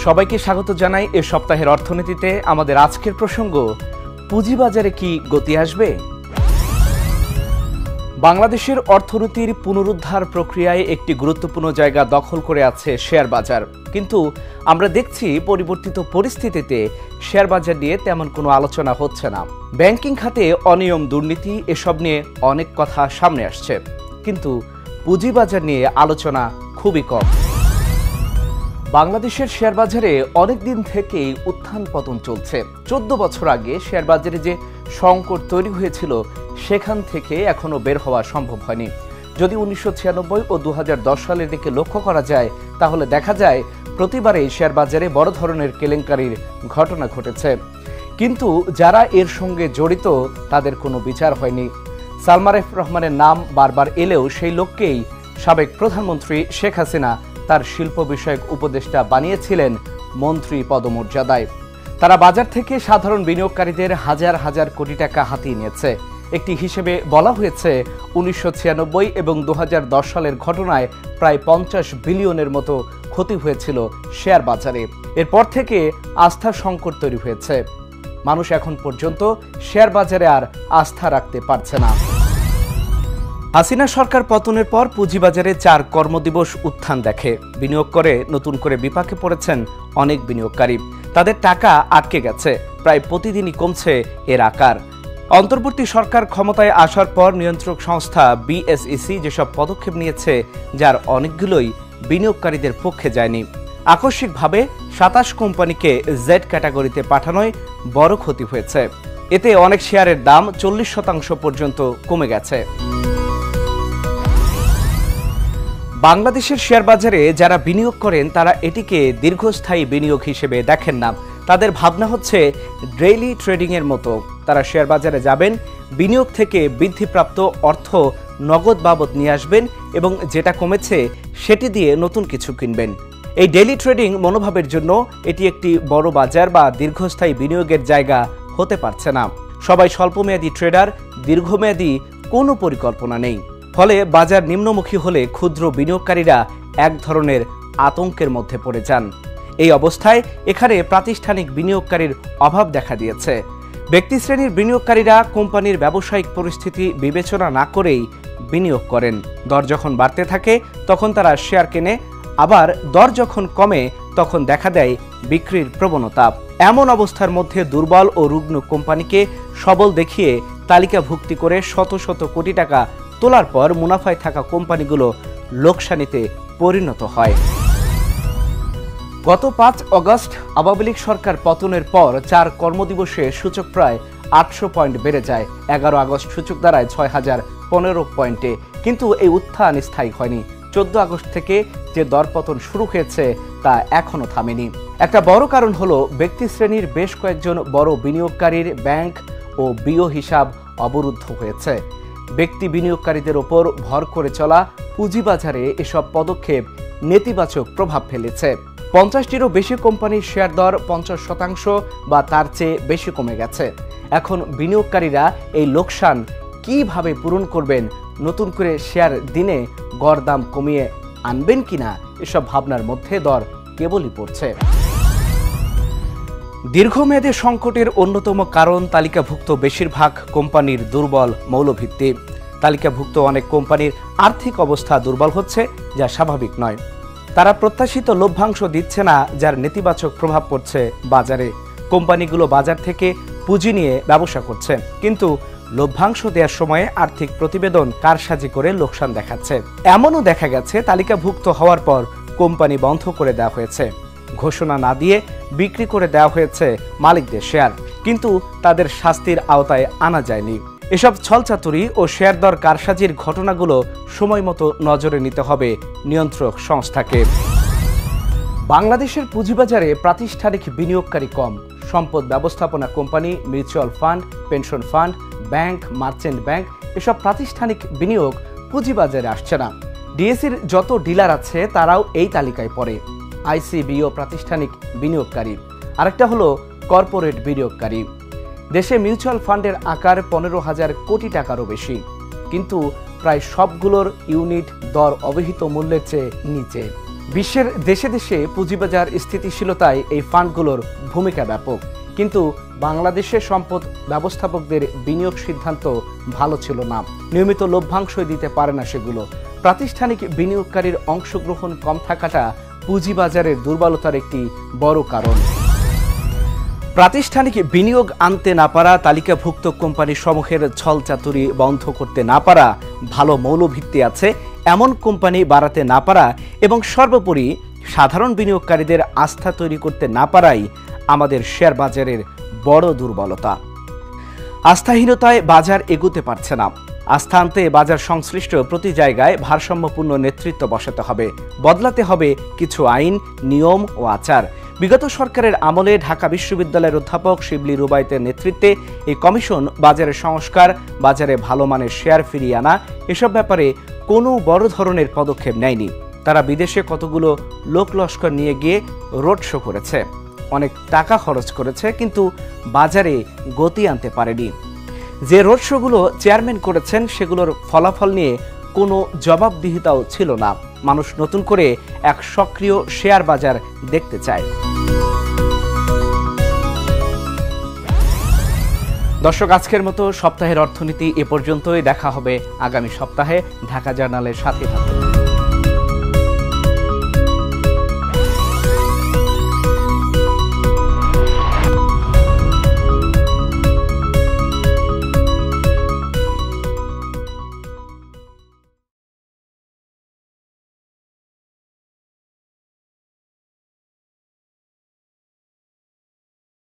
সবাইকে স্বাগত জানাই এ সপ্তাহের অর্থনীতিতে। আমাদের আজকের প্রসঙ্গ, পুঁজিবাজারে কি গতি আসবে? বাংলাদেশের অর্থনীতির পুনরুদ্ধার প্রক্রিয়ায় একটি গুরুত্বপূর্ণ জায়গা দখল করে আছে শেয়ার বাজার। কিন্তু আমরা দেখছি পরিবর্তিত পরিস্থিতিতে শেয়ার বাজার নিয়ে তেমন কোনো আলোচনা হচ্ছে না। ব্যাংকিং খাতে অনিয়ম, দুর্নীতি এসব নিয়ে অনেক কথা সামনে আসছে, কিন্তু পুঁজিবাজার নিয়ে আলোচনা খুবই কম। বাংলাদেশের শেয়ার বাজারে অনেকদিন থেকেই উত্থান পতন চলছে। 14 বছর আগে শেয়ার বাজারে যে সংকট তৈরি হয়েছিল সেখান থেকে এখনো বের হওয়া সম্ভব হয়নি। যদি 1996 ও 2010 সালের দিকে লক্ষ্য করা যায়, তাহলে দেখা যায় প্রতিবারেই শেয়ার বাজারে বড় ধরনের কেলেঙ্কারির ঘটনা ঘটেছে, কিন্তু যারা এর সঙ্গে জড়িত তাদের কোনো বিচার হয়নি। সালমান এফ রহমানের নাম বারবার এলেও সেই লোককেই সাবেক প্রধানমন্ত্রী শেখ হাসিনা তার শিল্প বিষয়ক উপদেষ্টা বানিয়েছিলেন মন্ত্রী পদমর্যাদায়। তারা বাজার থেকে সাধারণ বিনিয়োগকারীদের হাজার হাজার কোটি টাকা হাতিয়ে নিয়েছে। একটি হিসেবে বলা হয়েছে 1996 এবং 2010 সালের ঘটনায় প্রায় 50 বিলিয়নের মতো ক্ষতি হয়েছিল শেয়ার বাজারে। এরপর থেকে আস্থা সংকট তৈরি হয়েছে। মানুষ এখন পর্যন্ত শেয়ার বাজারে আর আস্থা রাখতে পারছে না। হাসিনা সরকার পতনের পর পুঁজিবাজারে 4 কর্মদিবস উত্থান দেখে। বিনিয়োগ করে নতুন করে বিপাকে পড়েছেন অনেক বিনিয়োগকারী। তাদের টাকা আটকে গেছে, প্রায় প্রতিদিনই কমছে এর আকার। অন্তর্বর্তী সরকার ক্ষমতায় আসার পর নিয়ন্ত্রক সংস্থা বিএসইসি যেসব পদক্ষেপ নিয়েছে, যার অনেকগুলোই বিনিয়োগকারীদের পক্ষে যায়নি। আকস্মিকভাবে 27 কোম্পানিকে জেড ক্যাটাগরিতে পাঠানোয় বড় ক্ষতি হয়েছে। এতে অনেক শেয়ারের দাম 40% পর্যন্ত কমে গেছে। বাংলাদেশের শেয়ার বাজারে যারা বিনিয়োগ করেন তারা এটিকে দীর্ঘস্থায়ী বিনিয়োগ হিসেবে দেখেন না। তাদের ভাবনা হচ্ছে ডেইলি ট্রেডিং এর মতো। তারা শেয়ার বাজারে যাবেন, বিনিয়োগ থেকে বৃদ্ধিপ্রাপ্ত অর্থ নগদ বাবদ নিয়ে আসবেন এবং যেটা কমেছে সেটি দিয়ে নতুন কিছু কিনবেন। এই ডেইলি ট্রেডিং মনোভাবের জন্য এটি একটি বড় বাজার বা দীর্ঘস্থায়ী বিনিয়োগের জায়গা হতে পারছে না। সবাই স্বল্পমেয়াদী ট্রেডার, দীর্ঘমেয়াদী কোনো পরিকল্পনা নেই। ফলে বাজার নিম্নমুখী হলে ক্ষুদ্র বিনিয়োগকারীরা এক ধরনের আতঙ্কের মধ্যে পড়ে যান। এই অবস্থায় এখানে প্রাতিষ্ঠানিক বিনিয়োগকারীর অভাব দেখা দিয়েছে। ব্যক্তিশ্রেণীর বিনিয়োগকারীরা কোম্পানির ব্যবসায়িক পরিস্থিতি বিবেচনা না করেই বিনিয়োগ করেন। দর যখন বাড়তে থাকে তখন তারা শেয়ার কেনে, আবার দর যখন কমে তখন দেখা দেয় বিক্রির প্রবণতা। এমন অবস্থার মধ্যে দুর্বল ও রুগ্ন কোম্পানিকে সবল দেখিয়ে তালিকাভুক্তি করে শত শত কোটি টাকা তোলার পর মুনাফায় থাকা কোম্পানিগুলো লোকসানিতে পরিণত হয়। গত 5 অগস্ট আওয়ামী লীগ সরকার পতনের পর 4 কর্মদিবসে সূচক প্রায় 800 পয়েন্ট বেড়ে যায়। 11 আগস্ট সূচক দাঁড়ায় 6015 পয়েন্টে। কিন্তু এই উত্থান স্থায়ী হয়নি। 14 আগস্ট থেকে যে দরপতন শুরু হয়েছে তা এখনো থামেনি। একটা বড় কারণ হলো ব্যক্তিশ্রেণীর বেশ কয়েকজন বড় বিনিয়োগকারীর ব্যাংক ও বিও হিসাব অবরুদ্ধ হয়েছে। ব্যক্তি বিনিয়োগকারীদের ওপর ভর করে চলা পুঁজিবাজারে এসব পদক্ষেপ নেতিবাচক প্রভাব ফেলেছে। 50টিরও বেশি কোম্পানির শেয়ার দর 50% বা তার চেয়ে বেশি কমে গেছে। এখন বিনিয়োগকারীরা এই লোকসান কিভাবে পূরণ করবেন, নতুন করে শেয়ার দিনে গড় দাম কমিয়ে আনবেন কিনা, এসব ভাবনার মধ্যে দর কেবলই পড়ছে। দীর্ঘমেয়াদী সংকটের অন্যতম কারণ তালিকাভুক্ত বেশিরভাগ কোম্পানির দুর্বল মৌলভিত্তি। তালিকাভুক্ত অনেক কোম্পানির আর্থিক অবস্থা দুর্বল হচ্ছে, যা স্বাভাবিক নয়। তারা প্রত্যাশিত লভ্যাংশ দিচ্ছে না, যার নেতিবাচক প্রভাব পড়ছে বাজারে। কোম্পানিগুলো বাজার থেকে পুঁজি নিয়ে ব্যবসা করছে, কিন্তু লভ্যাংশ দেওয়ার সময়ে আর্থিক প্রতিবেদন কারসাজি করে লোকসান দেখাচ্ছে। এমনও দেখা গেছে তালিকাভুক্ত হওয়ার পর কোম্পানি বন্ধ করে দেওয়া হয়েছে, ঘোষণা না দিয়ে বিক্রি করে দেওয়া হয়েছে মালিকদের শেয়ার, কিন্তু তাদের শাস্তির আওতায় আনা যায়নি। এসব ছলচাতুরি ও শেয়ার দর কারসাজির ঘটনাগুলো সময় মতো নজরে নিতে হবে নিয়ন্ত্রক সংস্থাকে। বাংলাদেশের পুঁজিবাজারে প্রাতিষ্ঠানিক বিনিয়োগকারী কম। সম্পদ ব্যবস্থাপনা company, mutual fund, pension fund, bank, merchant bank এসব প্রাতিষ্ঠানিক বিনিয়োগ পুঁজিবাজারে আসছে না। ডিএসির যত ডিলার আছে তারাও এই তালিকায় পড়ে। আইসিবিও প্রাতিষ্ঠানিক বিনিয়োগকারী, আরেকটা হলো কর্পোরেট বিনিয়োগকারী। দেশে মিউচুয়াল ফান্ডের আকার 15,000 কোটি টাকারও বেশি, কিন্তু প্রায় সবগুলোর ইউনিট দর অবহিত মূল্যের চেয়ে নিচে। বিশ্বের দেশে দেশে পুঁজিবাজার স্থিতিশীলতায় এই ফান্ডগুলোর ভূমিকা ব্যাপক, কিন্তু বাংলাদেশের সম্পদ ব্যবস্থাপকদের বিনিয়োগ সিদ্ধান্ত ভালো ছিল না। নিয়মিত লভ্যাংশই দিতে পারে না সেগুলো। প্রাতিষ্ঠানিক বিনিয়োগকারীর অংশগ্রহণ কম থাকাটা পুঁজিবাজারের দুর্বলতার একটি বড় কারণ। প্রাতিষ্ঠানিক বিনিয়োগ আনতে না পারা, তালিকাভুক্ত কোম্পানি সমূহের ছলচাতুরি বন্ধ করতে না পারা, ভালো মৌলভিত্তি আছে এমন কোম্পানি বাড়াতে না পারা এবং সর্বোপরি সাধারণ বিনিয়োগকারীদের আস্থা তৈরি করতে না পারাই আমাদের শেয়ার বাজারের বড় দুর্বলতা। আস্থাহীনতায় বাজার এগুতে পারছে না। আস্থা আনতে বাজার সংশ্লিষ্ট প্রতি জায়গায় ভারসাম্যপূর্ণ নেতৃত্ব বসাতে হবে, বদলাতে হবে কিছু আইন, নিয়ম ও আচার। বিগত সরকারের আমলে ঢাকা বিশ্ববিদ্যালয়ের অধ্যাপক শিবলি রুবাইতের নেতৃত্বে এই কমিশন বাজারের সংস্কার, বাজারে ভালো মানের শেয়ার ফিরিয়ে আনা, এসব ব্যাপারে কোনো বড় ধরনের পদক্ষেপ নেয়নি। তারা বিদেশে কতগুলো লোক লস্কর নিয়ে গিয়ে রোড শো করেছে, অনেক টাকা খরচ করেছে, কিন্তু বাজারে গতি আনতে পারেনি। যে রোড শোগুলো চেয়ারম্যান করেছেন সেগুলোর ফলাফল নিয়ে কোনো জবাবদিহিতাও ছিল না। মানুষ নতুন করে এক সক্রিয় শেয়ার বাজার দেখতে চায়। দর্শক, আজকের মতো সপ্তাহের অর্থনীতি এ পর্যন্তই। দেখা হবে আগামী সপ্তাহে। ঢাকা জার্নালের সাথে থাকুন।